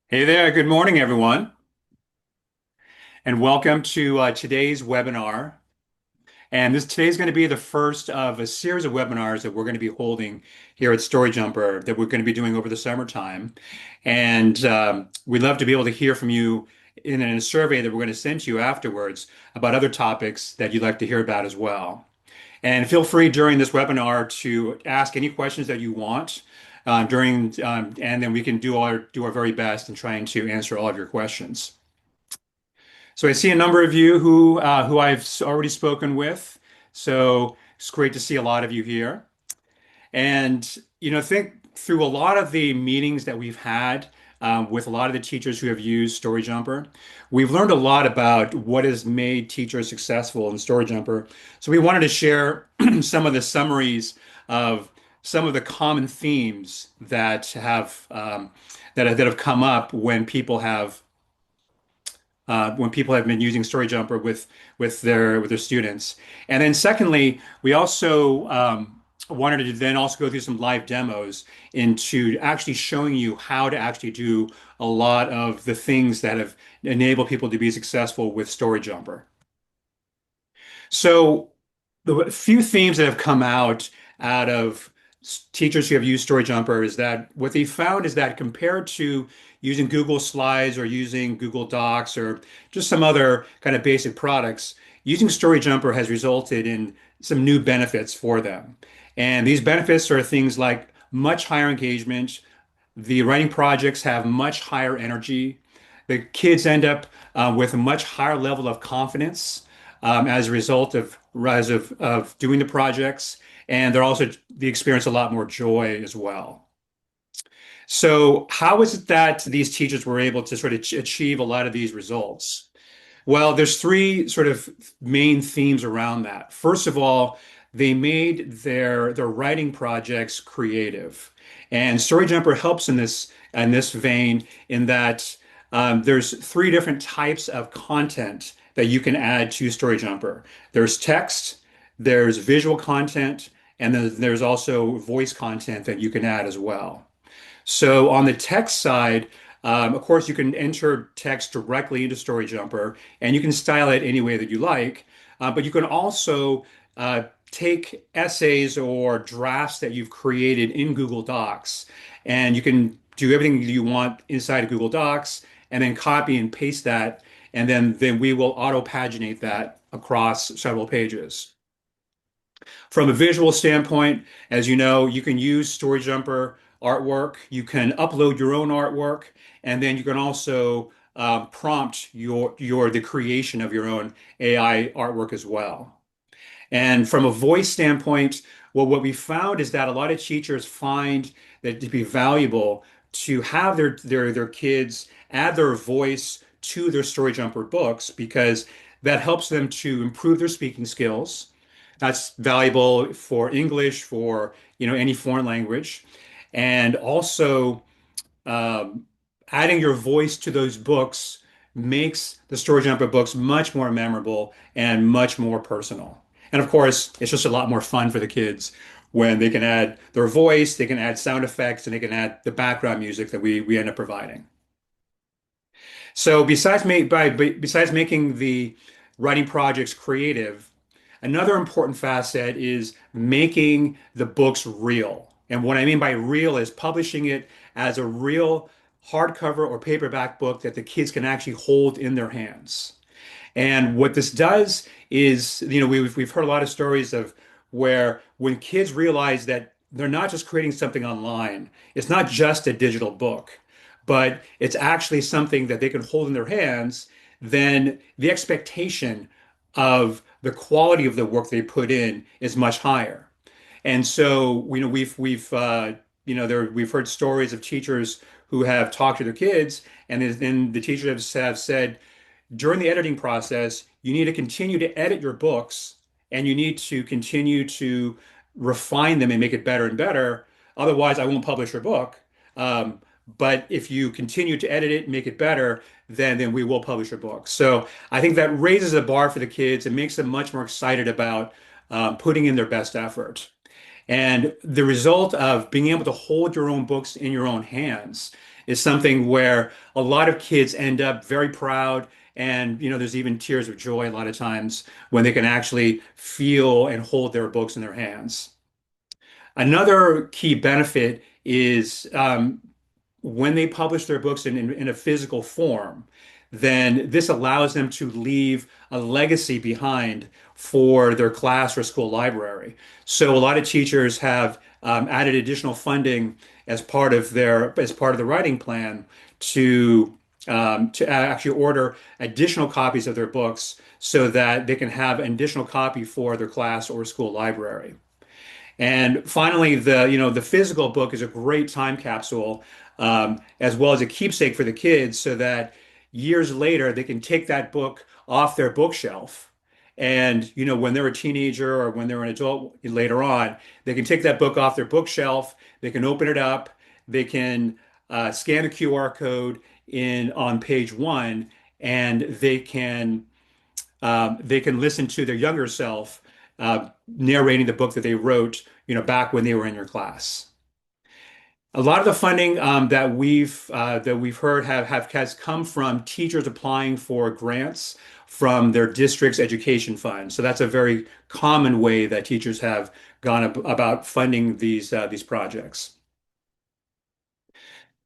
Hey there, good morning, everyone, and welcome to today's webinar. And today's going to be the first of a series of webinars that we're going to be holding here at StoryJumper that we're going to be doing over the summertime. And we'd love to be able to hear from you in a survey that we're going to send to you afterwards about other topics that you'd like to hear about as well. And feel free during this webinar to ask any questions that you want and then we can do our very best in trying to answer all of your questions. So I see a number of you who I've already spoken with. So it's great to see a lot of you here. And think through a lot of the meetings that we've had with a lot of the teachers who have used StoryJumper, we've learned a lot about what has made teachers successful in StoryJumper. So we wanted to share some of the summaries of some of the common themes that have come up when people have been using StoryJumper with their students. And then secondly, we also wanted to then also go through some live demos into actually showing you how to actually do a lot of the things that have enabled people to be successful with StoryJumper. So the few themes that have come out of teachers who have used StoryJumper is that what they found is that compared to using Google Slides or using Google Docs or just some other kind of basic products, using StoryJumper has resulted in some new benefits for them. And these benefits are things like much higher engagement. The writing projects have much higher energy. The kids end up with a much higher level of confidence as a result of doing the projects, and they experience a lot more joy as well. So, how is it that these teachers were able to sort of achieve a lot of these results? Well, there's three sort of main themes around that. First of all, they made their writing projects creative, and StoryJumper helps in this vein in that there's three different types of content that you can add to StoryJumper. There's text, there's visual content, and then there's also voice content that you can add as well. So on the text side, of course, you can enter text directly into StoryJumper, and you can style it any way that you like. But you can also take essays or drafts that you've created in Google Docs, and you can do everything you want inside of Google Docs, and then copy and paste that, and then we will auto-paginate that across several pages. From a visual standpoint, as you know, you can use StoryJumper artwork. You can upload your own artwork, and then you can also prompt the creation of your own AI artwork as well. And from a voice standpoint, well, what we found is that a lot of teachers find that to be valuable to have their kids add their voice to their StoryJumper books because that helps them to improve their speaking skills. That's valuable for English, for any foreign language, and also um, adding your voice to those books makes the StoryJumper books much more memorable and much more personal. And of course, it's just a lot more fun for the kids when they can add their voice, they can add sound effects, and they can add the background music that we end up providing. So besides making the writing projects creative, another important facet is making the books real. And what I mean by real is publishing it as a real hardcover or paperback book that the kids can actually hold in their hands. And what this does is, we've heard a lot of stories of where when kids realize that they're not just creating something online, it's not just a digital book, but it's actually something that they can hold in their hands, then the expectation of the quality of the work they put in is much higher. And so, we've heard stories of teachers who have talked to their kids, and then the teachers have said, during the editing process, you need to continue to edit your books and you need to continue to refine them and make it better and better. Otherwise, I won't publish your book. Um, but if you continue to edit it and make it better, then we will publish your book. So I think that raises the bar for the kids and makes them much more excited about putting in their best effort. And the result of being able to hold your own books in your own hands is something where a lot of kids end up very proud. And, there's even tears of joy a lot of times when they can actually feel and hold their books in their hands. Another key benefit is when they publish their books in a physical form, then this allows them to leave a legacy behind for their class or school library. So a lot of teachers have added additional funding as part of the writing plan to actually order additional copies of their books so that they can have an additional copy for their class or school library. And finally, the physical book is a great time capsule, as well as a keepsake for the kids, so that years later they can take that book off their bookshelf. And when they're a teenager or when they're an adult later on, they can take that book off their bookshelf. They can open it up. They can scan the QR code in on page one, and they can listen to their younger self narrating the book that they wrote, back when they were in your class. A lot of the funding that we've heard has come from teachers applying for grants from their district's education fund. So that's a very common way that teachers have gone about funding these projects.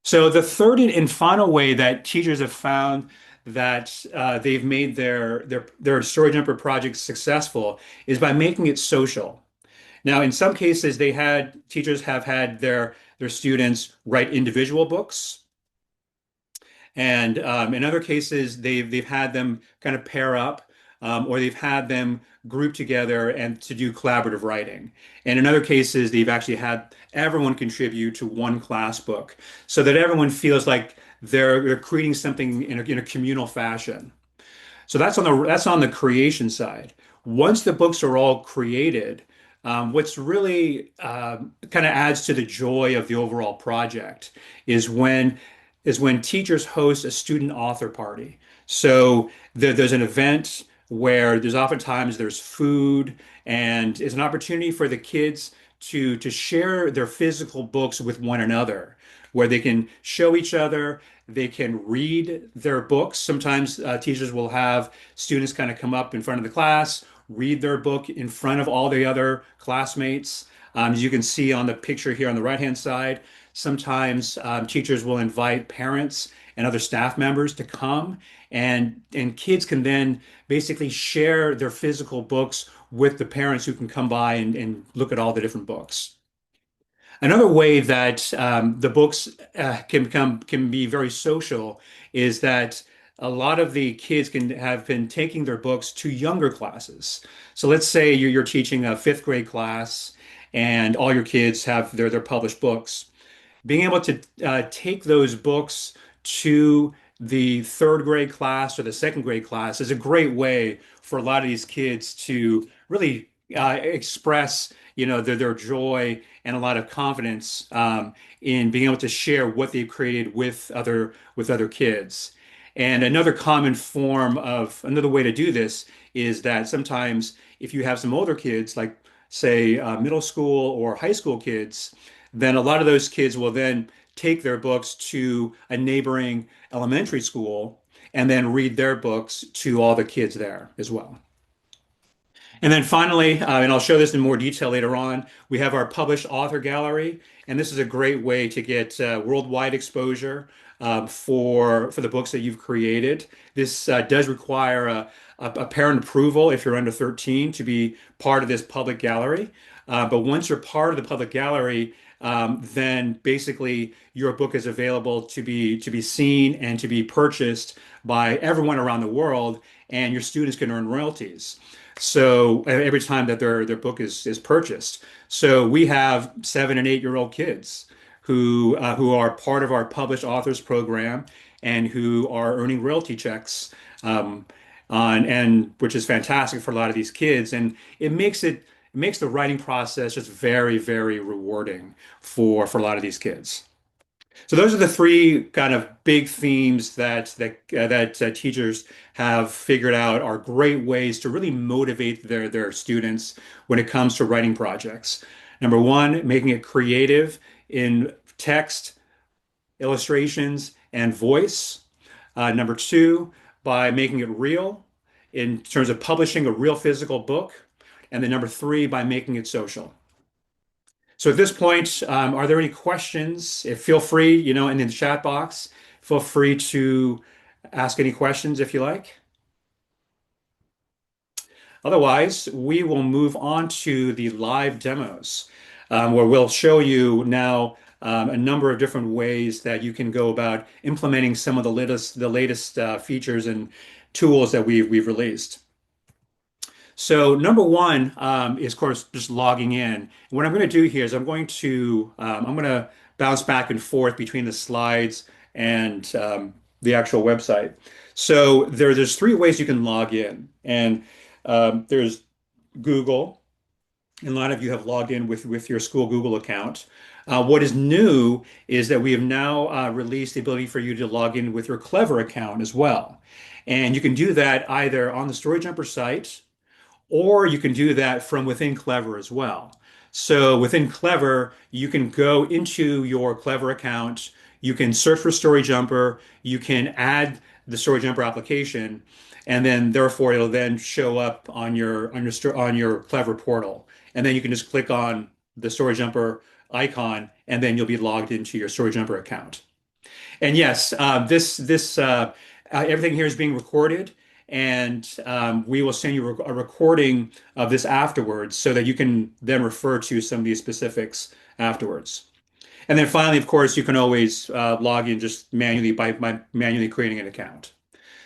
So the third and final way that teachers have found that they've made their StoryJumper projects successful is by making it social. Now, in some cases, teachers have had their students write individual books, and in other cases, they've had them kind of pair up, or they've had them group together and to do collaborative writing. And in other cases, they've actually had everyone contribute to one class book, so that everyone feels like they're creating something in a communal fashion. So that's on the creation side. Once the books are all created, what's really kind of adds to the joy of the overall project is when teachers host a student author party. So there's an event where there's food, and it's an opportunity for the kids to share their physical books with one another, where they can show each other, they can read their books. Sometimes teachers will have students kind of come up in front of the class, read their book in front of all the other classmates. As you can see on the picture here on the right-hand side, sometimes teachers will invite parents and other staff members to come, and kids can then basically share their physical books with the parents who can come by and look at all the different books. Another way that the books can be very social is that a lot of the kids can have been taking their books to younger classes. So let's say you're teaching a fifth grade class, and all your kids have their published books. Being able to take those books to the third grade class or the second grade class is a great way for a lot of these kids to really express, their joy and a lot of confidence in being able to share what they've created with other kids. And another way to do this is that sometimes if you have some older kids, like say middle school or high school kids, then a lot of those kids will then take their books to a neighboring elementary school and then read their books to all the kids there as well. And then finally, and I'll show this in more detail later on, we have our published author gallery, and this is a great way to get worldwide exposure for the books that you've created. This does require a parent approval if you're under 13 to be part of this public gallery. But once you're part of the public gallery, then basically your book is available to be seen and to be purchased by everyone around the world, and your students can earn royalties. So every time that their book is purchased. So we have 7 and 8 year old kids who are part of our published authors program and who are earning royalty checks on and which is fantastic for a lot of these kids. And it makes the writing process just very, very rewarding for a lot of these kids. So those are the three kind of big themes that teachers have figured out are great ways to really motivate their students when it comes to writing projects. Number one, making it creative in text, illustrations, and voice. Number two, by making it real in terms of publishing a real physical book. And then number three, by making it social. So at this point, are there any questions? If feel free, in the chat box, feel free to ask any questions if you like. Otherwise, we will move on to the live demos, where we'll show you now a number of different ways that you can go about implementing some of the latest features and tools that we've released. So number one is, of course, just logging in. What I'm going to do here is I'm going to bounce back and forth between the slides and the actual website. So there's three ways you can log in, and there's Google, and a lot of you have logged in with your school Google account. What is new is that we have now released the ability for you to log in with your Clever account as well. And you can do that either on the StoryJumper site, or you can do that from within Clever as well. So within Clever, you can go into your Clever account, you can search for StoryJumper, you can add the StoryJumper application, and then therefore it'll then show up on your Clever portal. And then you can just click on the StoryJumper icon, and then you'll be logged into your StoryJumper account. And yes, this everything here is being recorded, and we will send you a recording of this afterwards so that you can then refer to some of these specifics afterwards. And then finally, of course, you can always log in just manually by manually creating an account.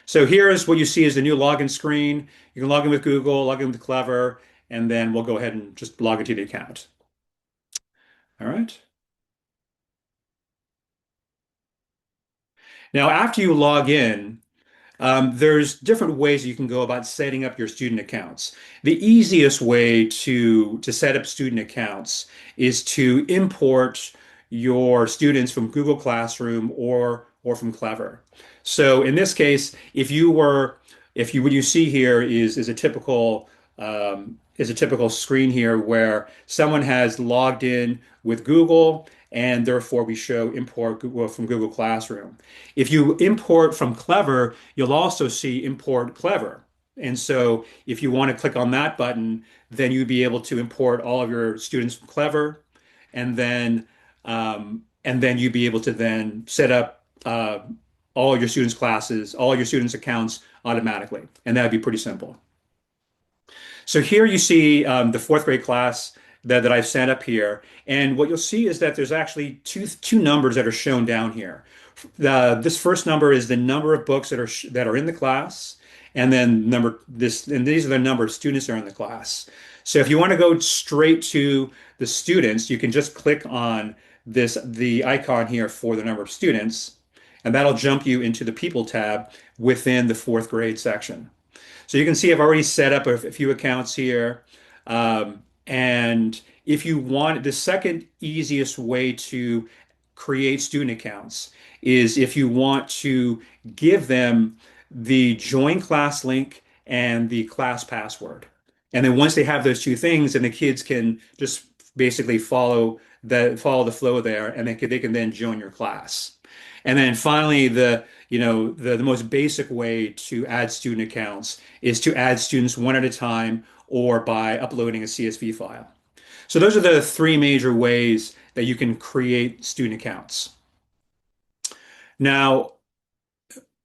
So here is what you see is the new login screen. You can log in with Google, log in with Clever, and then we'll go ahead and just log into the account. All right. Now, after you log in, there's different ways you can go about setting up your student accounts. The easiest way to set up student accounts is to import your students from Google Classroom or from Clever. So in this case, if you what you see here is a typical screen here where someone has logged in with Google, and therefore we show import Google from Google Classroom. If you import from Clever, you'll also see import Clever. And so if you want to click on that button, then you'd be able to import all of your students from Clever, and then you'd be able to then set up all your students' classes, all your students' accounts automatically. And that'd be pretty simple. So here you see the fourth grade class that I've set up here. And what you'll see is that there's actually two numbers that are shown down here. This first number is the number of books that are in the class, and then these are the number of students that are in the class. So if you want to go straight to the students, you can just click on the icon here for the number of students, and that'll jump you into the People tab within the fourth grade section. So you can see I've already set up a few accounts here. And if you want, the second easiest way to create student accounts is if you want to give them the join class link and the class password. And then once they have those two things, then the kids can just basically follow the flow there, and they can then join your class. And then finally, the most basic way to add student accounts is to add students one at a time or by uploading a CSV file. So those are the three major ways that you can create student accounts. Now,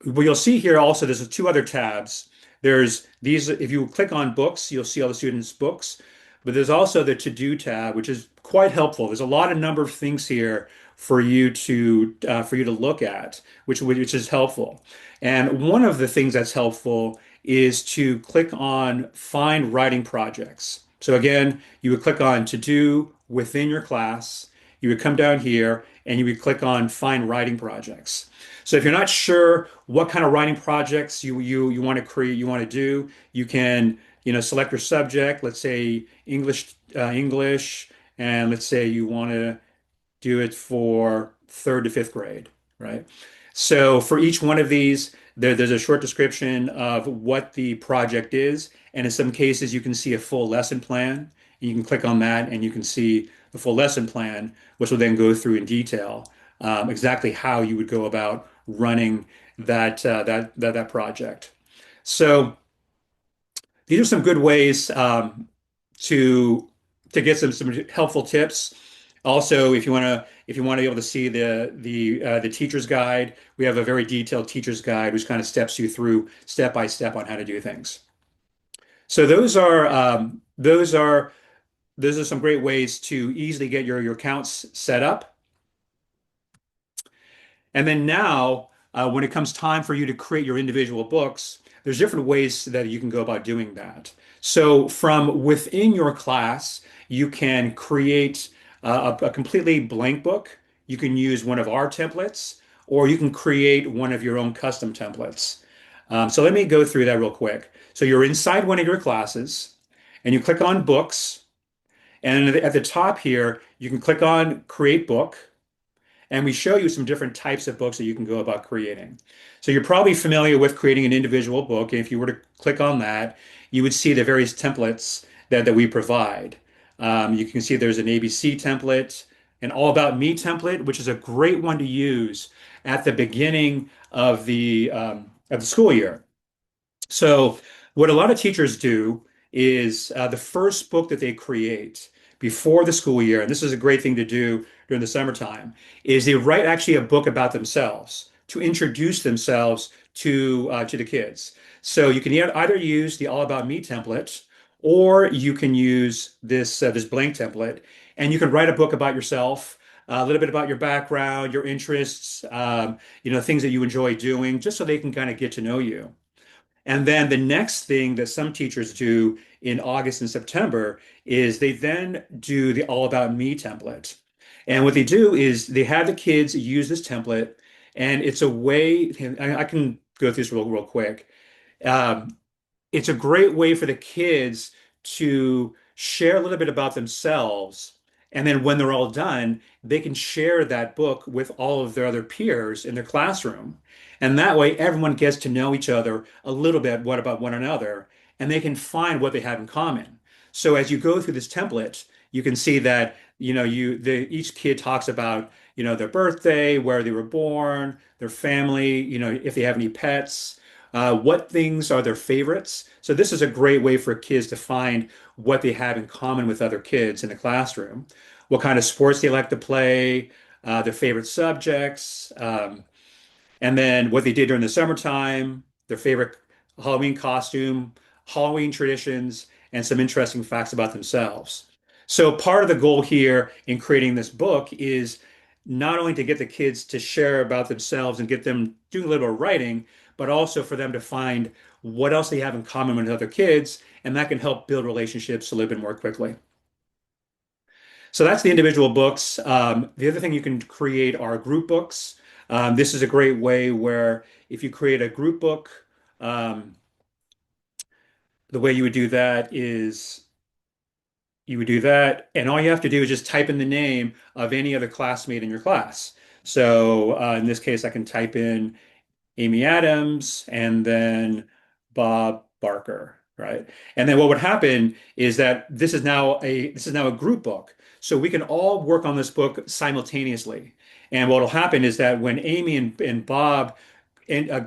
what you'll see here also, there's two other tabs. There's these, if you click on books, you'll see all the students' books, but there's also the to-do tab, which is quite helpful. There's a number of things here for you to look at, which is helpful. And one of the things that's helpful is to click on Find Writing Projects. So again, you would click on To Do within your class. You would come down here and you would click on Find Writing Projects. So if you're not sure what kind of writing projects you want to create, you want to do, you can select your subject. Let's say English, and let's say you want to do it for third to fifth grade, right? So for each one of these, there's a short description of what the project is, and in some cases you can see a full lesson plan. You can click on that and you can see the full lesson plan, which will then go through in detail exactly how you would go about running that project. So these are some good ways to get some helpful tips. Also, if you want to be able to see the teacher's guide, we have a very detailed teacher's guide which kind of steps you through step by step on how to do things. So those are some great ways to easily get your accounts set up. And then now, when it comes time for you to create your individual books, there's different ways that you can go about doing that. So from within your class, you can create a completely blank book. You can use one of our templates, or you can create one of your own custom templates. So let me go through that real quick. So you're inside one of your classes, and you click on Books, and at the top here, you can click on Create Book. And we show you some different types of books that you can go about creating. So you're probably familiar with creating an individual book. And if you were to click on that, you would see the various templates that we provide. You can see there's an ABC template, an All About Me template, which is a great one to use at the beginning of the school year. So, what a lot of teachers do is the first book that they create before the school year, and this is a great thing to do during the summertime, is they write actually a book about themselves to introduce themselves to the kids. So you can either use the All About Me template, or you can use this blank template, and you can write a book about yourself. A little bit about your background, your interests, things that you enjoy doing, just so they can kind of get to know you. And then the next thing that some teachers do in August and September is they then do the All About Me template. And what they do is they have the kids use this template, and it's a way, I can go through this real quick. Um, it's a great way for the kids to share a little bit about themselves. And then when they're all done, they can share that book with all of their other peers in their classroom. And that way, everyone gets to know each other a little bit, what about one another, and they can find what they have in common. So as you go through this template, you can see that, each kid talks about, their birthday, where they were born, their family, if they have any pets, what things are their favorites. So this is a great way for kids to find what they have in common with other kids in the classroom, what kind of sports they like to play, their favorite subjects, and then what they did during the summertime, their favorite Halloween costume, Halloween traditions, and some interesting facts about themselves. So part of the goal here in creating this book is not only to get the kids to share about themselves and get them doing a little writing, but also for them to find what else they have in common with other kids, and that can help build relationships a little bit more quickly. So that's the individual books. The other thing you can create are group books. This is a great way where if you create a group book, um, the way you would do that is you would do that, and all you have to do is just type in the name of any other classmate in your class. So in this case, I can type in Amy Adams, and then Bob Barker, right? And then what would happen is that this is now a group book. So we can all work on this book simultaneously. And what will happen is that when Amy and Bob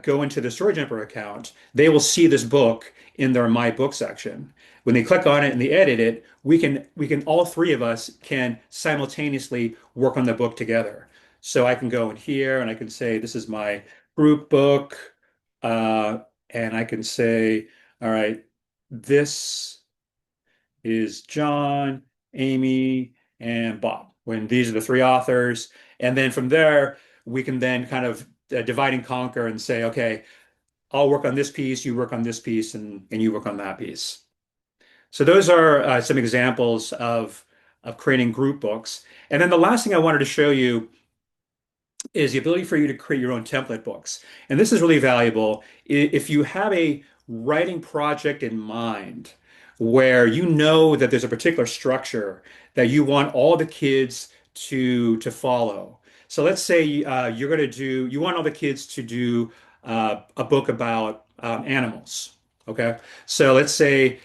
go into the StoryJumper account, they will see this book in their My Book section. When they click on it and they edit it, we can all three of us can simultaneously work on the book together. So I can go in here and I can say, this is my group book. Uh, and I can say, all right, this is John, Amy, and Bob. When these are the three authors. And then from there, we can then kind of divide and conquer and say, okay, I'll work on this piece, you work on this piece, and you work on that piece. So those are some examples of creating group books. And then the last thing I wanted to show you is the ability for you to create your own template books. And this is really valuable if you have a writing project in mind where you know that there's a particular structure that you want all the kids to follow. So let's say you want all the kids to do a book about animals. Okay. So let's say,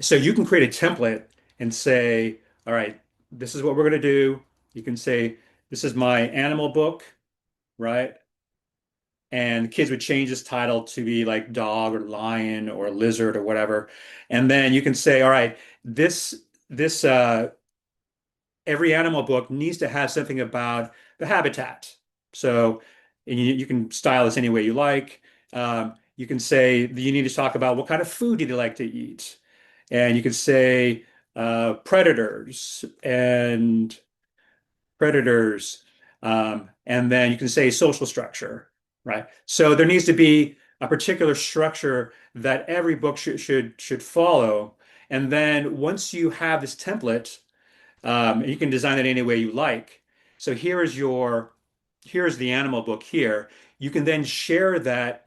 so you can create a template and say, all right, this is what we're going to do. You can say, this is my animal book, right? And kids would change this title to be like dog or lion or lizard or whatever. And then you can say, all right, this every animal book needs to have something about the habitat. So and you can style this any way you like. You can say that you need to talk about what kind of food do they like to eat. And you can say predators and predators. And then you can say social structure, right? So there needs to be a particular structure that every book should follow. And then once you have this template, you can design it any way you like. So here's the animal book here. You can then share that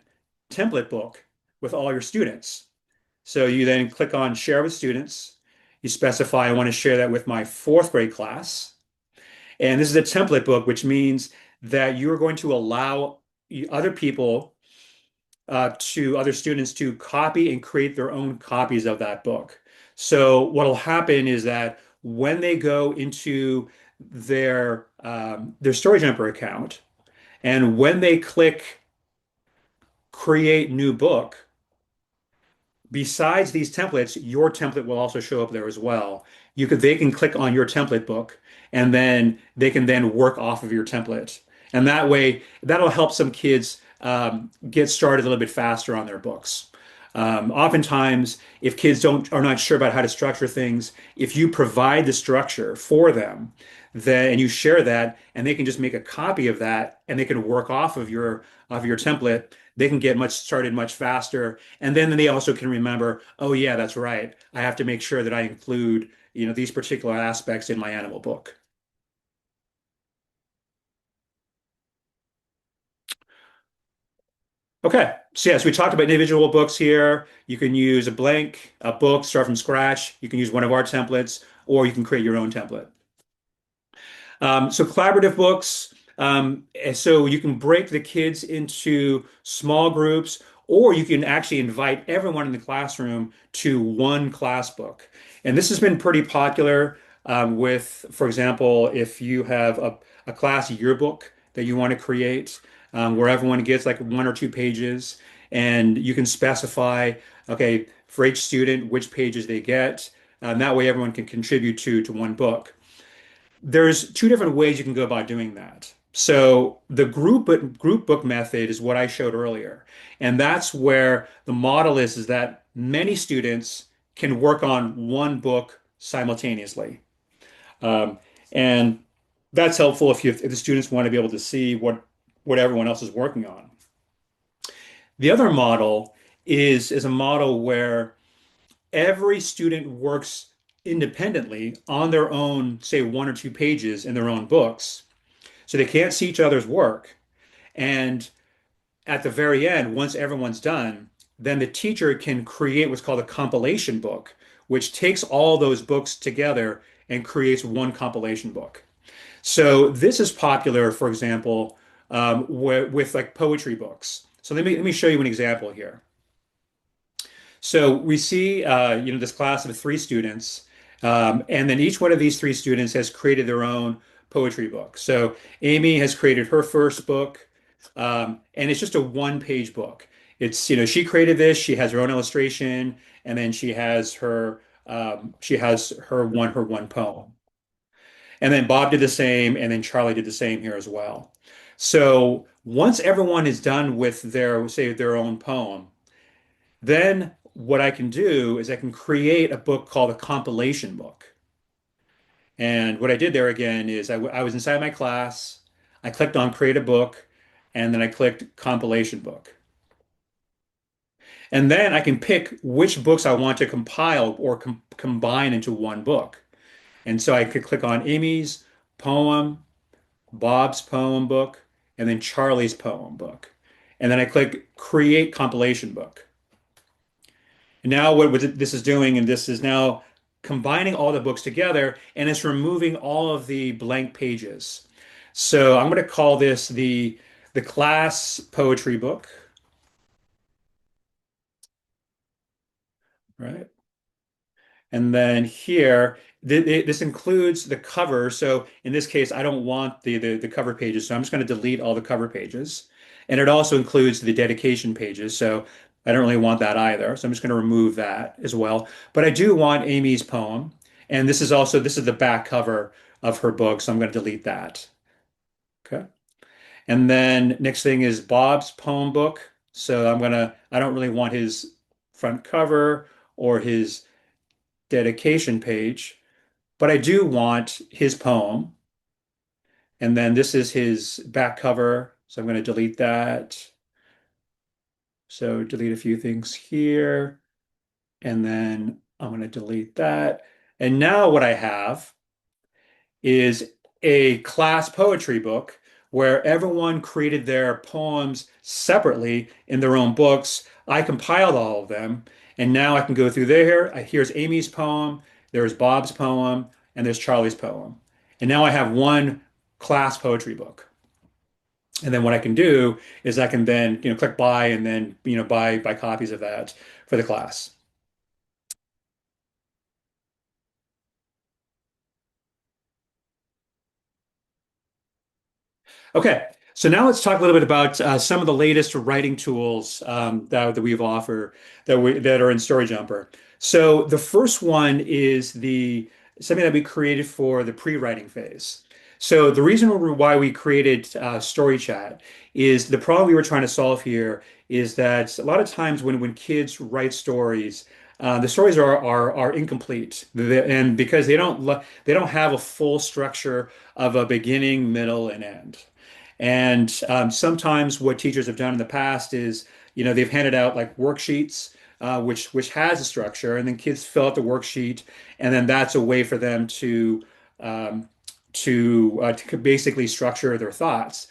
template book with all your students. So you then click on share with students. You specify I want to share that with my fourth grade class. And this is a template book, which means that you're going to allow other people to other students to copy and create their own copies of that book. So what will happen is that when they go into their StoryJumper account and when they click create new book, besides these templates, your template will also show up there as well. They can click on your template book and then they can then work off of your template. And that way, that'll help some kids get started a little bit faster on their books. Oftentimes, if kids are not sure about how to structure things, if you provide the structure for them, then and you share that, and they can just make a copy of that, and they can work off of your template. They can get much started much faster, and then they also can remember, oh yeah, that's right. I have to make sure that I include, these particular aspects in my animal book. Okay, so yes, we talked about individual books here. You can use a book, start from scratch. You can use one of our templates, or you can create your own template. So collaborative books, and so you can break the kids into small groups, or you can actually invite everyone in the classroom to one class book. And this has been pretty popular with, for example, if you have a class yearbook that you want to create, where everyone gets like one or two pages, and you can specify, okay, for each student, which pages they get. That way everyone can contribute to one book. There's two different ways you can go about doing that. So the group book method is what I showed earlier. And that's where the model is that many students can work on one book simultaneously. Um, and that's helpful if the students want to be able to see what everyone else is working on. The other model is a model where every student works independently on their own, say one or two pages in their own books. So they can't see each other's work. And at the very end, once everyone's done, then the teacher can create what's called a compilation book, which takes all those books together and creates one compilation book. So this is popular, for example, with like poetry books. So let me show you an example here. So we see, this class of three students, and then each one of these three students has created their own poetry book. So Amy has created her first book, and it's just a one-page book. She created this. She has her own illustration, and then she has her one poem. And then Bob did the same, and then Charlie did the same here as well. So once everyone is done with their own poem, then what I can do is I can create a book called a compilation book. And what I did there again is I was inside my class, I clicked on create a book, and then I clicked compilation book. And then I can pick which books I want to compile or combine into one book. And so I could click on Amy's poem, Bob's poem book, and then Charlie's poem book. And then I click create compilation book. And now this is doing, and this is now combining all the books together, and it's removing all of the blank pages. So I'm going to call this the class poetry book, right? And then here, This includes the cover. So in this case, I don't want the cover pages, so I'm just going to delete all the cover pages. And it also includes the dedication pages, so I don't really want that either. So I'm just going to remove that as well. But I do want Amy's poem, and this is the back cover of her book, so I'm going to delete that. Okay. And then next thing is Bob's poem book. So I don't really want his front cover or his dedication page, but I do want his poem. And then this is his back cover. So I'm going to delete that. So delete a few things here. And then I'm going to delete that. And now what I have is a class poetry book where everyone created their poems separately in their own books. I compiled all of them, and now I can go through there. Here's Amy's poem, there's Bob's poem, and there's Charlie's poem. And now I have one class poetry book. And then what I can do is I can then, click buy and then, buy copies of that for the class. Okay, so now let's talk a little bit about some of the latest writing tools that we've offered that are in StoryJumper. So the first one is the something that we created for the pre-writing phase. So the reason why we created StoryChat is the problem we were trying to solve here is that a lot of times when kids write stories, the stories are incomplete, and because they don't have a full structure of a beginning, middle, and end. And sometimes what teachers have done in the past is, they've handed out like worksheets, which has a structure, and then kids fill out the worksheet, and then that's a way for them um, to basically structure their thoughts.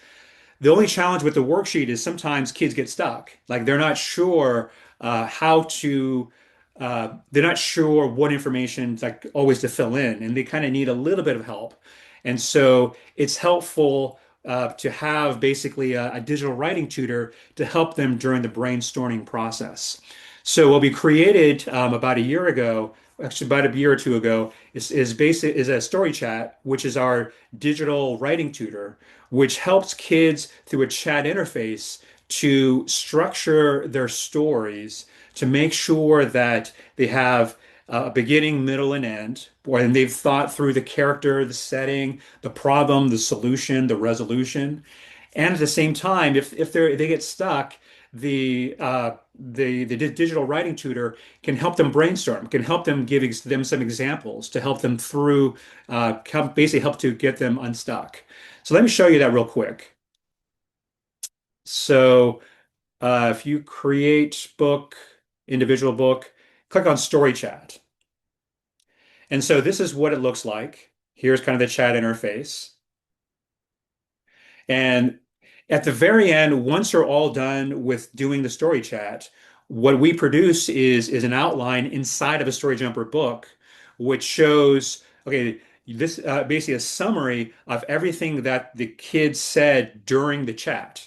The only challenge with the worksheet is sometimes kids get stuck. Like they're not sure how to, they're not sure what information like always to fill in, and they kind of need a little bit of help. And so it's helpful to have basically a digital writing tutor to help them during the brainstorming process. So what we created about a year ago, actually about a year or two ago, is a story chat, which is our digital writing tutor, which helps kids through a chat interface to structure their stories to make sure that they have a beginning, middle, and end, and they've thought through the character, the setting, the problem, the solution, the resolution. And at the same time, if they get stuck, the digital writing tutor can help them brainstorm, can help them give them some examples to help them through, basically help to get them unstuck. So let me show you that real quick. So if you create book, individual book, click on Story Chat. And so this is what it looks like. Here's kind of the chat interface. And at the very end, once you're all done with doing the story chat, what we produce is an outline inside of a StoryJumper book, which shows, okay, this basically a summary of everything that the kids said during the chat.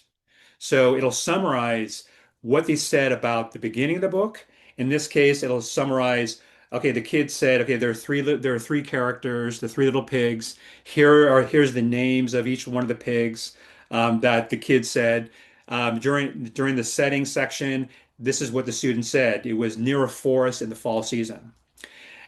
So it'll summarize what they said about the beginning of the book. In this case, it'll summarize, okay, the kids said, okay, there are three characters, the three little pigs. Here's the names of each one of the pigs that the kids said. During the setting section, this is what the student said. It was near a forest in the fall season.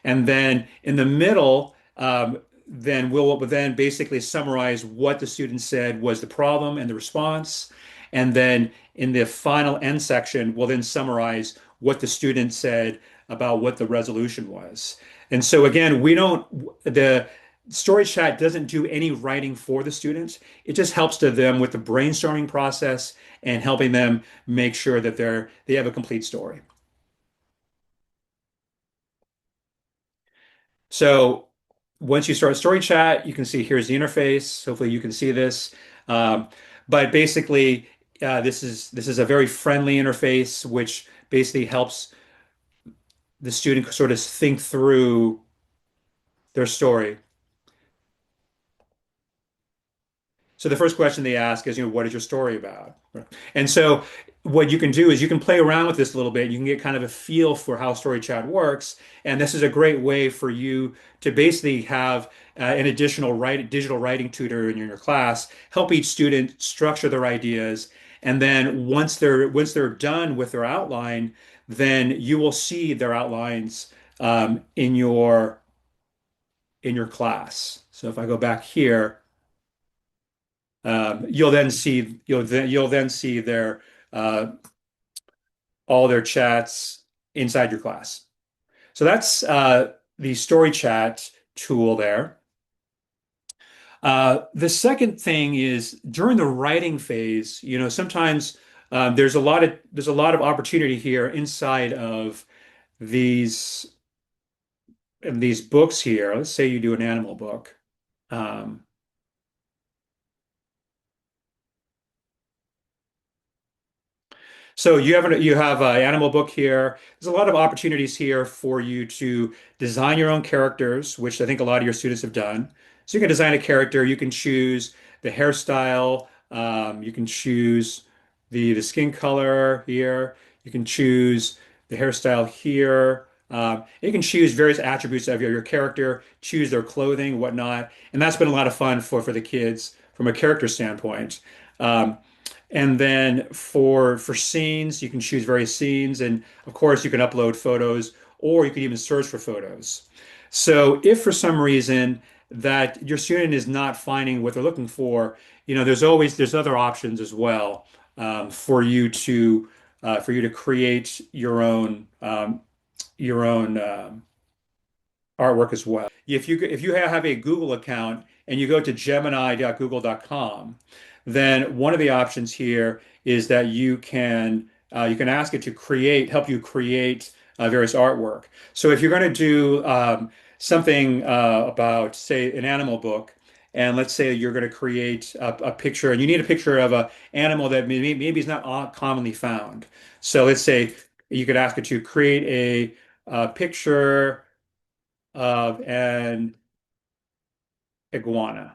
And then in the middle, then we'll then basically summarize what the student said was the problem and the response. And then in the final end section, we'll then summarize what the student said about what the resolution was. And so again, the story chat doesn't do any writing for the students. It just helps to them with the brainstorming process and helping them make sure that they have a complete story. So once you start story chat, you can see here's the interface. Hopefully you can see this. Um, but basically, this is a very friendly interface, which basically helps the student sort of think through their story. So the first question they ask is, what is your story about? And so what you can do is you can play around with this a little bit. You can get kind of a feel for how StoryChat works. And this is a great way for you to basically have an additional digital writing tutor in your class, help each student structure their ideas. And then once they're done with their outline, then you will see their outlines in your class. So if I go back here, you'll then see their uh, all their chats inside your class. So that's the story chat tool there. The second thing is during the writing phase, sometimes there's a lot of opportunity here inside of these these books here. Let's say you do an animal book. Um, So you have an animal book here. There's a lot of opportunities here for you to design your own characters, which I think a lot of your students have done. So you can design a character. You can choose the hairstyle. You can choose the skin color here. You can choose the hairstyle here. You can choose various attributes of your character, choose their clothing, whatnot, and that's been a lot of fun for the kids from a character standpoint. Um, and then for scenes, you can choose various scenes, and of course, you can upload photos, or you can even search for photos. So if for some reason that your student is not finding what they're looking for, there's other options as well for you to create your own artwork as well. If you have a Google account and you go to gemini.google.com, then one of the options here is that you can ask it to help you create various artwork. So if you're going to do something about, say, an animal book, and let's say you're going to create a picture, and you need a picture of an animal that maybe is not commonly found. So let's say you could ask it to create a picture of an iguana.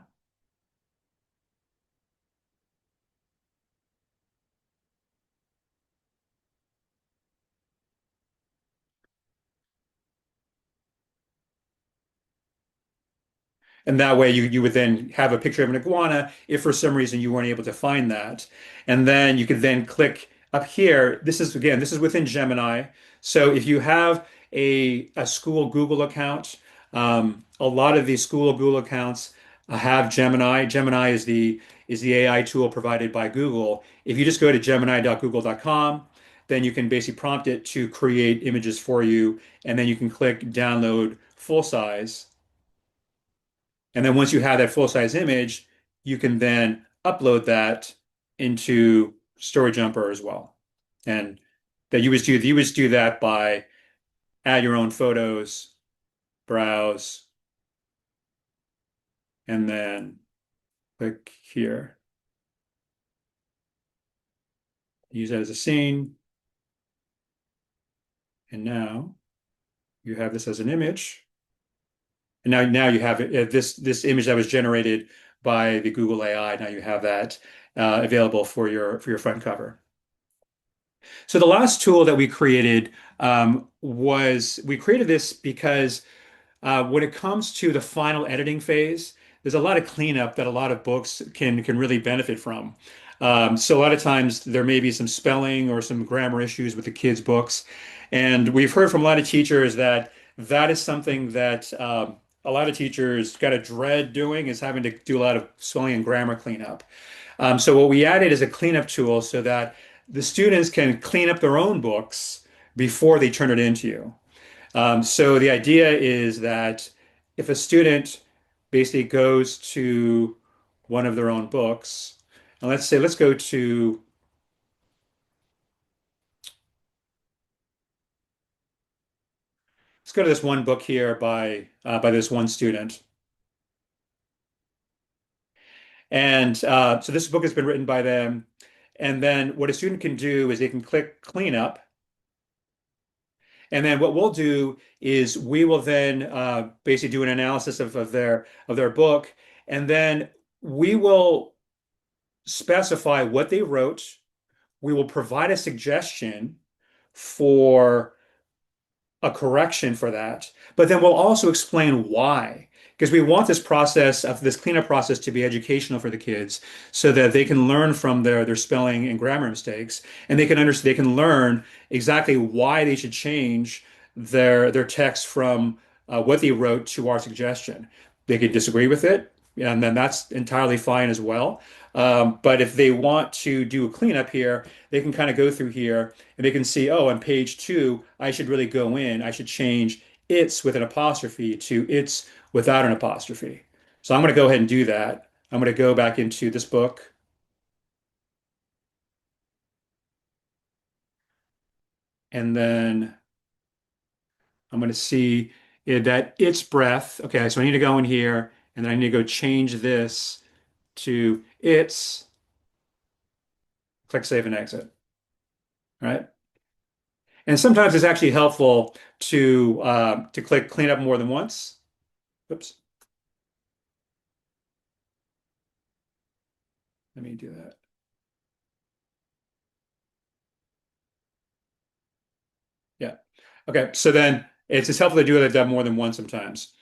And that way you would then have a picture of an iguana if for some reason you weren't able to find that. And then you could then click up here. This is within Gemini. So if you have a school Google account, a lot of these school Google accounts have Gemini. Gemini is the AI tool provided by Google. If you just go to gemini.google.com, then you can basically prompt it to create images for you, and then you can click download full size. And then once you have that full-size image, you can then upload that into StoryJumper as well. And that you would do that by add your own photos, browse, and then click here. Use that as a scene. And now you have this as an image. And now you have this image that was generated by the Google AI. Now you have that available for your front cover. So the last tool that we created was we created this because when it comes to the final editing phase, there's a lot of cleanup that a lot of books can really benefit from. So a lot of times there may be some spelling or some grammar issues with the kids' books, and we've heard from a lot of teachers that that is something that a lot of teachers got to dread doing is having to do a lot of spelling and grammar cleanup. So what we added is a cleanup tool so that the students can clean up their own books before they turn it into you. So the idea is that if a student basically goes to one of their own books, and let's go to this one book here by this one student. And so this book has been written by them. And then what a student can do is they can click clean up. And then what we'll do is we will then basically do an analysis of their book. And then we will specify what they wrote. We will provide a suggestion for a correction for that, but then we'll also explain why. Because we want this process of this cleanup process to be educational for the kids so that they can learn from their spelling and grammar mistakes and they can understand they can learn exactly why they should change their text from what they wrote to our suggestion. They could disagree with it, and then that's entirely fine as well. But if they want to do a cleanup here, they can kind of go through here and they can see, oh, on page two, I should really go in. I should change it's with an apostrophe to it's without an apostrophe. So I'm going to go ahead and do that. I'm going to go back into this book and then I'm going to see that it's breath. Okay, so I need to go in here and then I need to go change this to it's, click save and exit. All right. And sometimes it's actually helpful to click clean up more than once. Oops, let me do that. Yeah. Okay. So then it's helpful to do that more than once sometimes.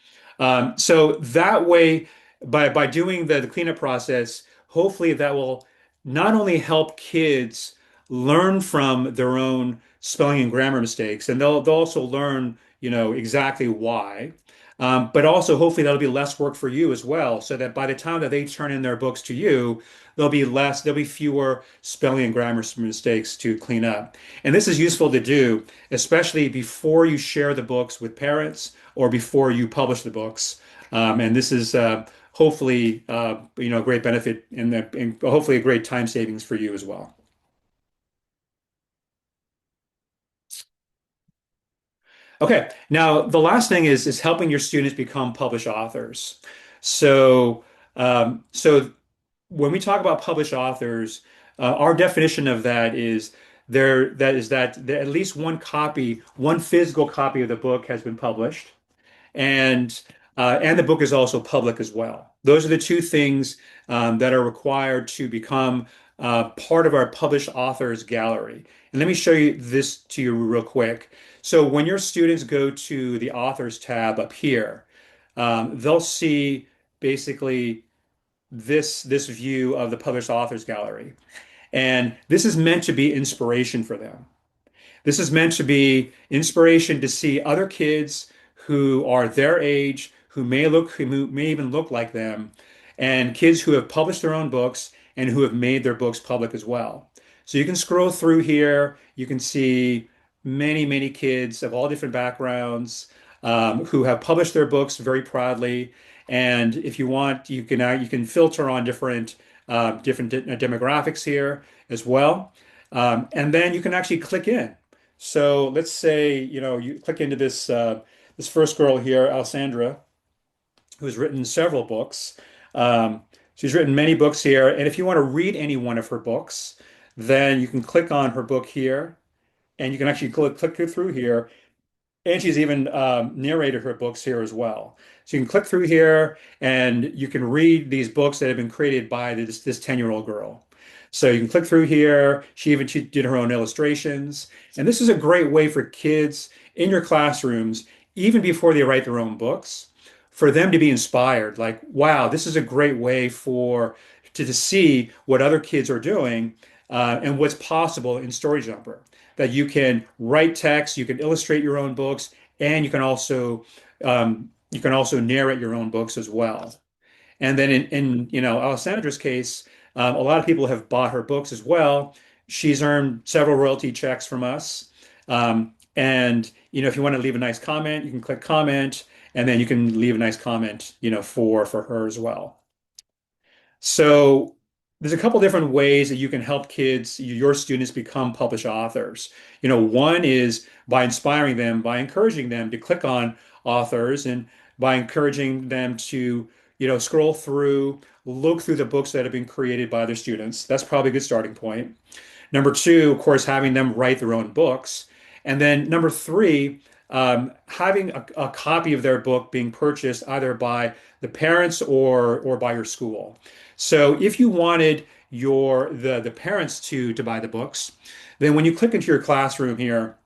So that way, by doing the cleanup process, hopefully that will not only help kids learn from their own spelling and grammar mistakes, and they'll also learn, exactly why. But also hopefully that'll be less work for you as well, so that by the time that they turn in their books to you, there'll be fewer spelling and grammar mistakes to clean up. And this is useful to do, especially before you share the books with parents or before you publish the books. And this is hopefully a great benefit and hopefully a great time savings for you as well. Okay, now the last thing is helping your students become published authors. So so when we talk about published authors, our definition of that is that at least one physical copy of the book has been published, and the book is also public as well. Those are the two things that are required to become part of our published authors gallery. And let me show you this to you real quick. So when your students go to the authors tab up here, they'll see basically this view of the published authors gallery. And this is meant to be inspiration for them. This is meant to be inspiration to see other kids who are their age, who may even look like them, and kids who have published their own books and who have made their books public as well. So you can scroll through here. You can see many, many kids of all different backgrounds who have published their books very proudly. And if you want, you can filter on different demographics here as well. And then you can actually click in. So let's say, you click into this first girl here, Alessandra, who's written several books. She's written many books here, and if you want to read any one of her books, then you can click on her book here, and you can actually click through here, and she's even narrated her books here as well. So you can click through here and you can read these books that have been created by this 10-year-old girl. So you can click through here. She did her own illustrations. And this is a great way for kids in your classrooms, even before they write their own books, for them to be inspired. Like, wow, this is a great way to see what other kids are doing and what's possible in StoryJumper, that you can write text, you can illustrate your own books, and you can also narrate your own books as well. And then in Alessandra's case, a lot of people have bought her books as well. She's earned several royalty checks from us. And if you want to leave a nice comment, you can click comment, and then you can leave a nice comment, for her as well. So there's a couple different ways that you can help your students become published authors. One is by inspiring them, by encouraging them to click on authors and by encouraging them to, scroll through, look through the books that have been created by their students. That's probably a good starting point. Number two, of course, having them write their own books. And then number three, having a copy of their book being purchased either by the parents or by your school. So if you wanted the parents to buy the books. Then when you click into your classroom here,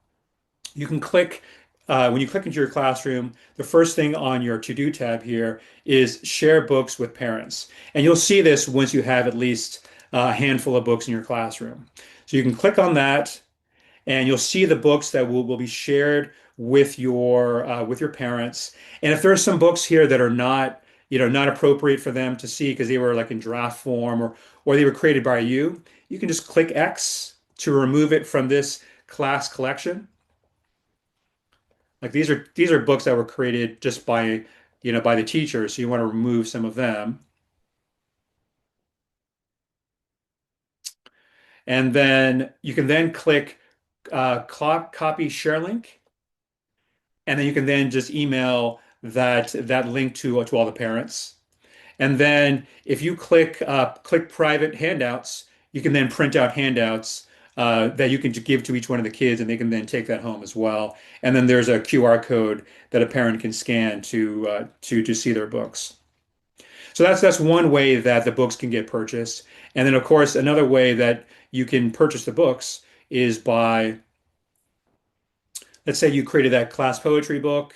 you can click when you click into your classroom, the first thing on your to-do tab here is share books with parents. And you'll see this once you have at least a handful of books in your classroom. So you can click on that and you'll see the books that will be shared with your parents. And if there are some books here that are not, not appropriate for them to see because they were like in draft form or they were created by you, you can just click X to remove it from this class collection. Like these are books that were created just by, by the teacher, so you want to remove some of them. And then you can then click copy share link, and then you can then just email that link to all the parents. And then if you click private handouts, you can then print out handouts that you can give to each one of the kids, and they can then take that home as well. And then there's a QR code that a parent can scan to see their books. So that's one way that the books can get purchased. And then of course another way that you can purchase the books is by, let's say you created that class poetry book,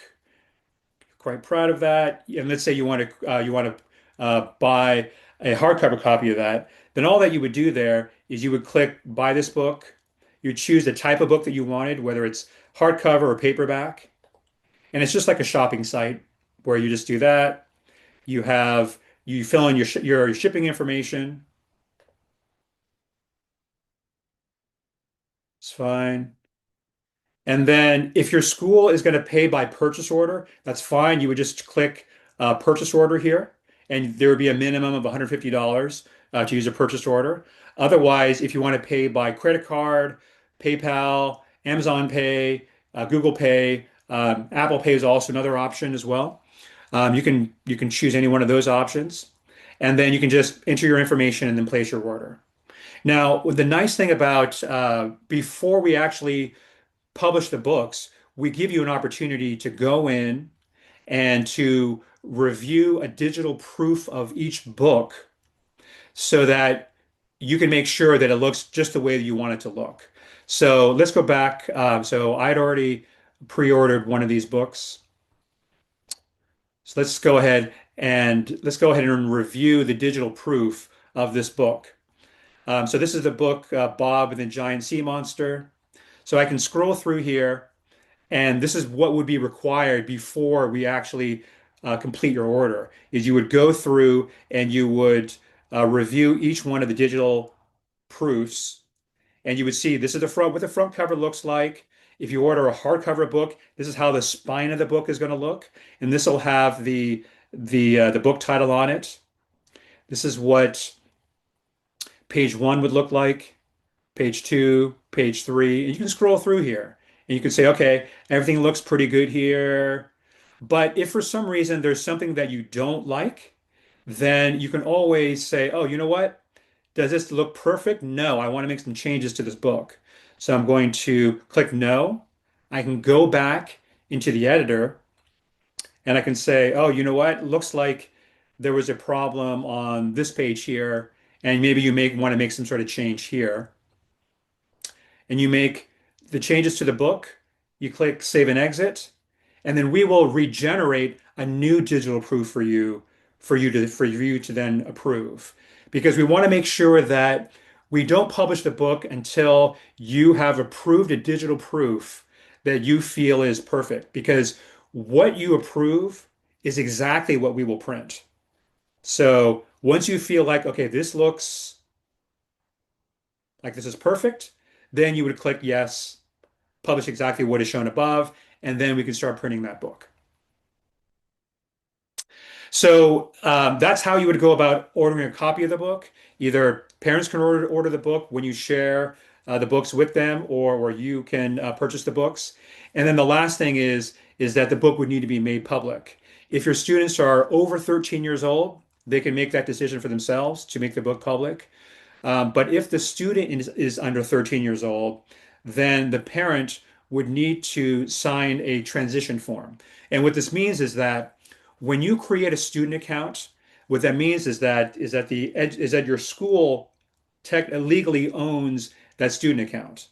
quite proud of that. And let's say you want to buy a hardcover copy of that. Then all that you would do there is you would click buy this book. You choose the type of book that you wanted, whether it's hardcover or paperback. And it's just like a shopping site where you just do that. You fill in your shipping information. It's fine. And then if your school is going to pay by purchase order, that's fine. You would just click purchase order here, and there would be a minimum of $150 to use a purchase order. Otherwise, if you want to pay by credit card, PayPal, Amazon Pay, Google Pay, Apple Pay is also another option as well. You can choose any one of those options, and then you can just enter your information and then place your order. Now, the nice thing about before we actually publish the books, we give you an opportunity to go in and to review a digital proof of each book so that you can make sure that it looks just the way that you want it to look. So let's go back. So I'd already pre-ordered one of these books. So let's go ahead and review the digital proof of this book. So this is the book Bob and the Giant Sea Monster. So I can scroll through here, and this is what would be required before we actually complete your order, is you would go through and you would review each one of the digital proofs, and you would see this is what the front cover looks like. If you order a hardcover book, this is how the spine of the book is going to look, and this will have the book title on it. This is what page one would look like, page two, page three, and you can scroll through here and you can say, okay, everything looks pretty good here. But if for some reason there's something that you don't like, then you can always say, oh, you know what? Does this look perfect? No, I want to make some changes to this book. So I'm going to click no. I can go back into the editor and I can say, oh, you know what? Looks like there was a problem on this page here, and maybe you may want to make some sort of change here. And you make the changes to the book, you click save and exit, and then we will regenerate a new digital proof for you to then approve. Because we want to make sure that we don't publish the book until you have approved a digital proof that you feel is perfect. Because what you approve is exactly what we will print. So once you feel like, okay, this looks like this is perfect, then you would click yes, publish exactly what is shown above, and then we can start printing that book. So that's how you would go about ordering a copy of the book. Either parents can order the book when you share the books with them, or you can purchase the books. And then the last thing is that the book would need to be made public. If your students are over 13 years old, they can make that decision for themselves to make the book public. But if the student is under 13 years old, then the parent would need to sign a transition form. And what this means is that when you create a student account, what that means is that your school legally owns that student account.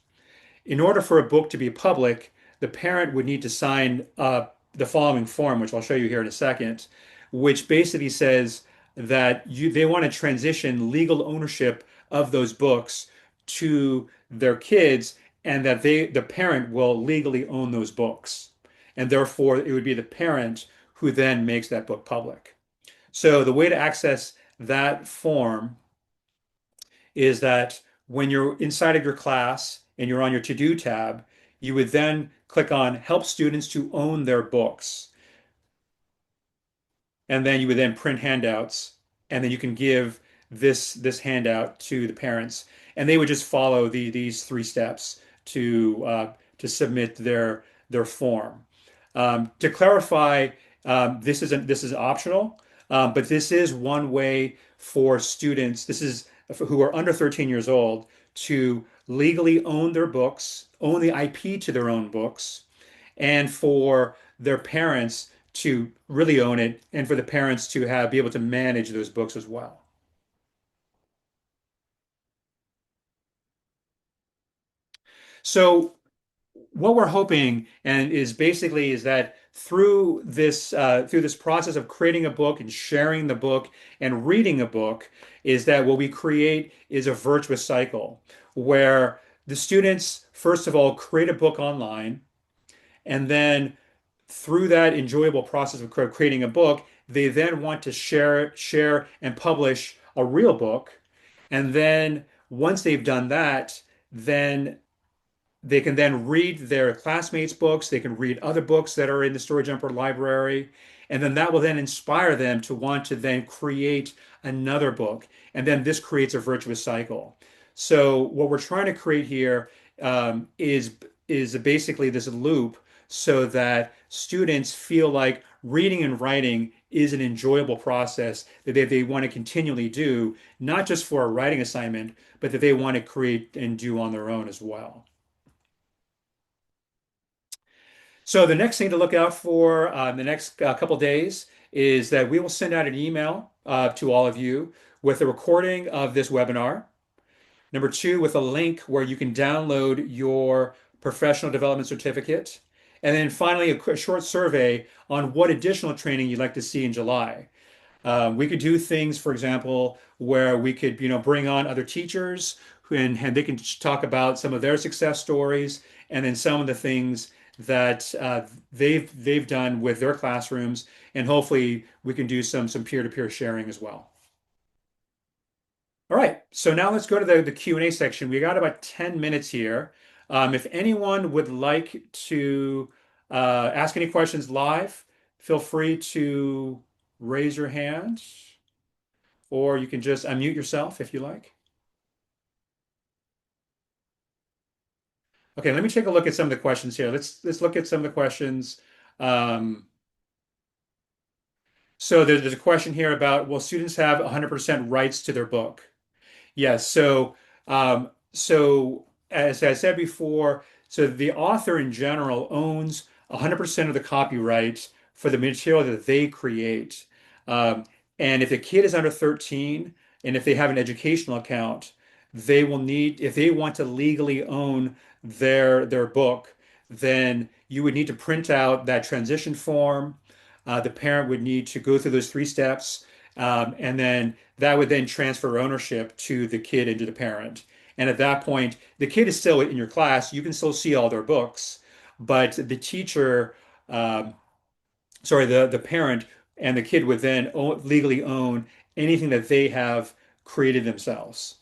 In order for a book to be public, the parent would need to sign the following form, which I'll show you here in a second, which basically says that they want to transition legal ownership of those books to their kids, and that the parent will legally own those books. And therefore, it would be the parent who then makes that book public. So the way to access that form is that when you're inside of your class and you're on your to-do tab, you would then click on Help Students to Own Their Books. And then you would then print handouts, and then you can give this handout to the parents, and they would just follow these three steps to submit their form. To clarify, this is optional, but this is one way for students. This is who are under 13 years old to legally own their books, own the IP to their own books, and for their parents to really own it, and for the parents to be able to manage those books as well. So what we're hoping and is basically is that through this process of creating a book and sharing the book and reading a book, is that what we create is a virtuous cycle where the students first of all create a book online, and then through that enjoyable process of creating a book, they then want to share and publish a real book. And then once they've done that, then they can then read their classmates' books. They can read other books that are in the StoryJumper library. And then that will then inspire them to want to then create another book. And then this creates a virtuous cycle. So what we're trying to create here is basically this loop so that students feel like reading and writing is an enjoyable process that they want to continually do, not just for a writing assignment, but that they want to create and do on their own as well. So the next thing to look out for the next couple days is that we will send out an email to all of you with a recording of this webinar. Number two, with a link where you can download your professional development certificate. And then finally, a short survey on what additional training you'd like to see in July. We could do things, for example, where we could, bring on other teachers and they can talk about some of their success stories, and then some of the things that they've done with their classrooms, and hopefully we can do some peer-to-peer sharing as well. All right, so now let's go to the Q&A section. We got about 10 minutes here. If anyone would like to ask any questions live, feel free to raise your hand, or you can just unmute yourself if you like. Okay, let me take a look at some of the questions here. Let's look at some of the questions. Um, so there's a question here about, will students have 100% rights to their book? Yes. So as I said before, so the author in general owns 100% of the copyright for the material that they create. Um, and if the kid is under 13 and if they have an educational account, they will need, if they want to legally own their book, then you would need to print out that transition form. The parent would need to go through those three steps. And then that would then transfer ownership to the kid and to the parent. And at that point, the kid is still in your class. You can still see all their books, but the teacher, um, sorry, the parent and the kid would then legally own anything that they have created themselves.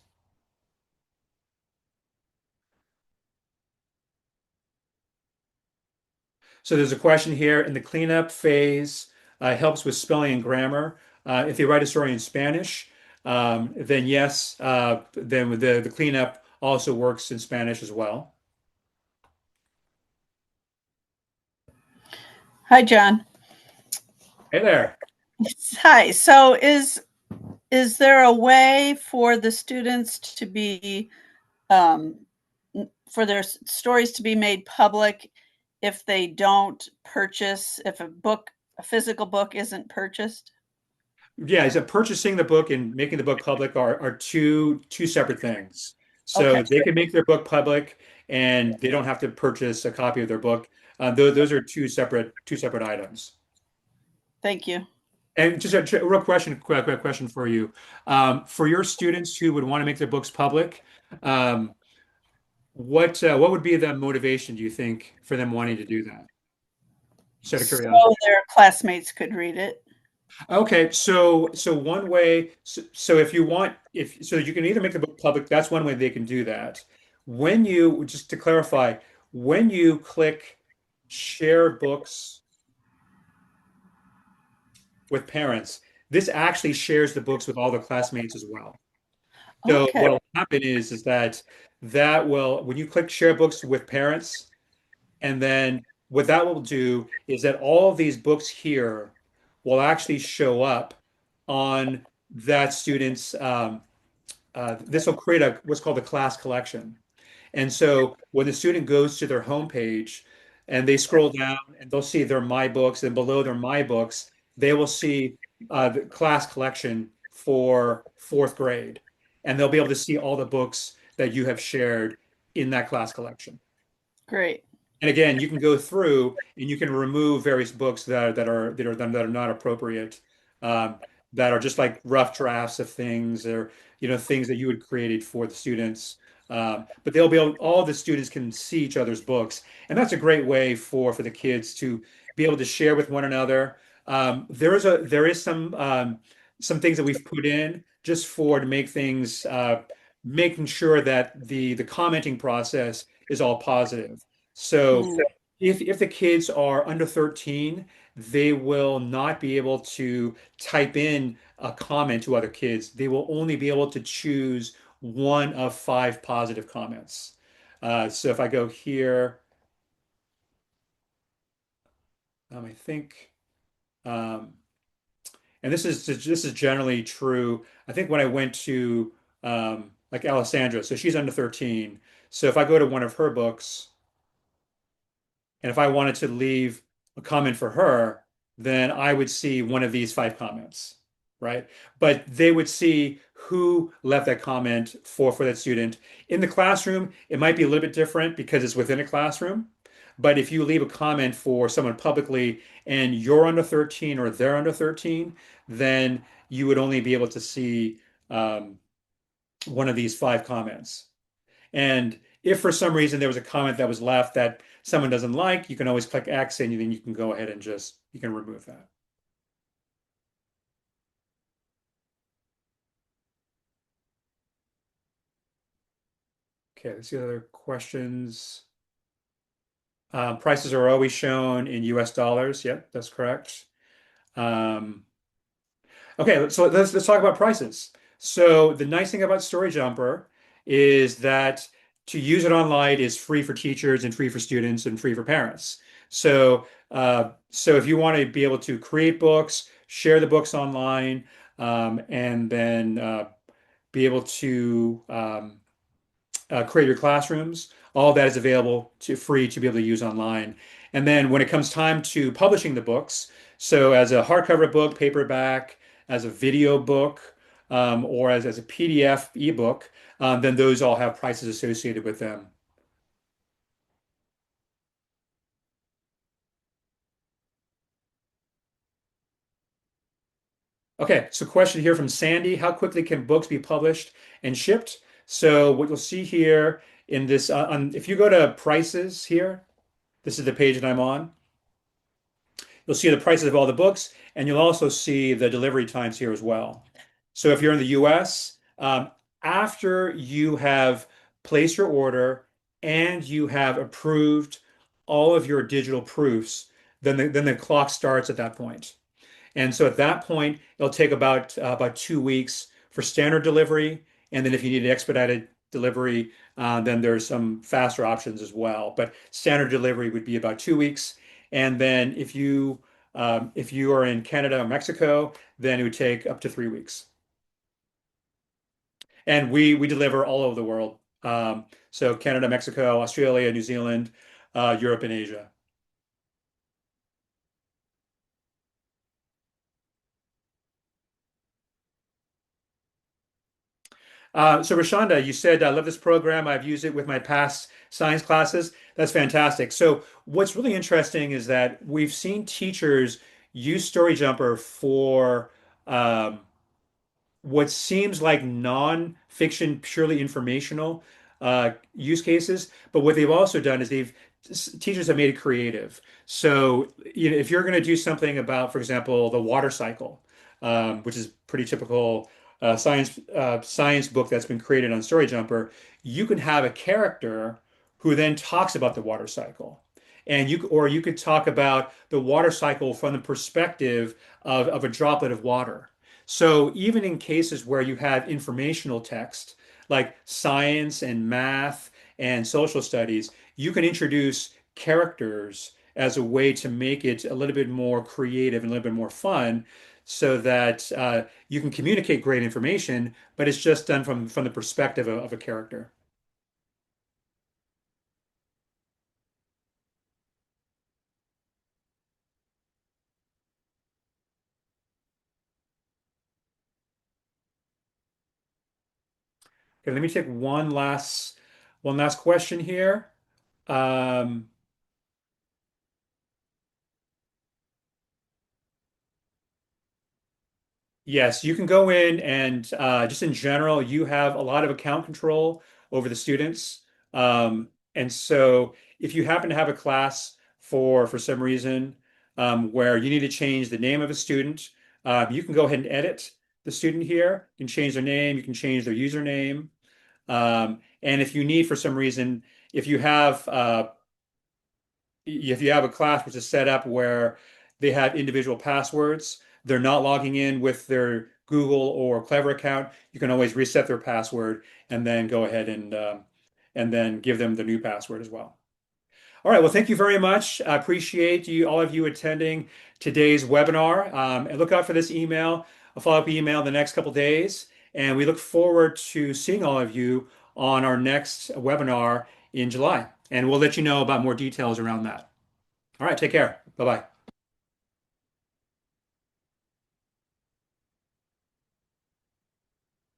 So there's a question here in the cleanup phase, helps with spelling and grammar. If they write a story in Spanish, then yes, then the cleanup also works in Spanish as well. Hi, John. Hey there. Hi. So is there a way for the students to be for their stories to be made public if they don't purchase, if a physical book isn't purchased? Yeah, is that purchasing the book and making the book public are two separate things. Okay, So they can make their book public and they don't have to purchase a copy of their book. Those are two separate items. thank you. And just a real question, quick question for you. For your students who would want to make their books public, um, what would be the motivation, do you think, for them wanting to do that? Just out of So curiosity. their classmates could read it. Okay, so one way, so if you want, if so you can either make the book public, that's one way they can do that. When you, just to clarify, when you click share books with parents, this actually shares the books with all the classmates as well. So Okay, what will happen is that when you click share books with parents, and then what that will do is that all of these books here will actually show up on that student's. This will create a what's called a class collection. And so when the student goes to their homepage and they scroll down and they'll see their My Books, and below their My Books, they will see the class collection for fourth grade. And they'll be able to see all the books that you have shared in that class collection. great. And again, you can go through and you can remove various books that are not appropriate, um, that are just like rough drafts of things, or things that you had created for the students. But they'll be able, all the students can see each other's books, and that's a great way for the kids to be able to share with one another. There is some things that we've put in just for to make things making sure that the commenting process is all positive. So Mm, if the kids are under 13, they will not be able to type in a comment to other kids. They will only be able to choose one of five positive comments. So if I go here, I think, um, and this is generally true. I think when I went to like Alessandra, so she's under 13. So if I go to one of her books, and if I wanted to leave a comment for her, then I would see one of these five comments, right? But they would see who left that comment for that student. In the classroom, it might be a little bit different because it's within a classroom. But if you leave a comment for someone publicly and you're under 13 or they're under 13, then you would only be able to see um, one of these five comments. And if for some reason there was a comment that was left that someone doesn't like, you can always click X and then you can go ahead and just you can remove that. Okay, let's see other questions. Prices are always shown in US dollars. Yep, that's correct. Um, Okay, so let's talk about prices. So the nice thing about StoryJumper is that to use it online is free for teachers and free for students and free for parents. So if you want to be able to create books, share the books online, and then be able to create your classrooms. All that is available to free to be able to use online. And then when it comes time to publishing the books, so as a hardcover book, paperback, as a video book, or as a PDF ebook, then those all have prices associated with them. Okay, so question here from Sandy: how quickly can books be published and shipped? So what you'll see here in this, if you go to prices here, this is the page that I'm on. You'll see the prices of all the books, and you'll also see the delivery times here as well. So if you're in the US, after you have placed your order and you have approved all of your digital proofs, then the clock starts at that point. And so at that point, it'll take about 2 weeks for standard delivery. And then if you need expedited delivery, then there's some faster options as well. But standard delivery would be about 2 weeks. And then if you are in Canada or Mexico, then it would take up to 3 weeks. And we deliver all over the world. So Canada, Mexico, Australia, New Zealand, Europe, and Asia. So Rashonda, you said I love this program. I've used it with my past science classes. That's fantastic. So what's really interesting is that we've seen teachers use StoryJumper for um, what seems like non-fiction, purely informational use cases. But what they've also done is teachers have made it creative. So if you're going to do something about, for example, the water cycle, which is pretty typical science book that's been created on StoryJumper, you can have a character who then talks about the water cycle. And you could talk about the water cycle from the perspective of a droplet of water. So even in cases where you have informational text, like science and math and social studies, you can introduce characters as a way to make it a little bit more creative and a little bit more fun so that you can communicate great information, but it's just done from the perspective of a character. Okay, let me take one last question here. Um, Yes, you can go in and just in general, you have a lot of account control over the students. And so if you happen to have a class for some reason where you need to change the name of a student, you can go ahead and edit the student here. You can change their name, you can change their username. And if you need for some reason, if you have if you have a class which is set up where they have individual passwords, they're not logging in with their Google or Clever account, you can always reset their password and then go ahead and then give them the new password as well. All right. Well, thank you very much. I appreciate all of you attending today's webinar. And look out for this email, a follow-up email in the next couple days. And we look forward to seeing all of you on our next webinar in July. And we'll let you know about more details around that. All right. Take care. Bye-bye.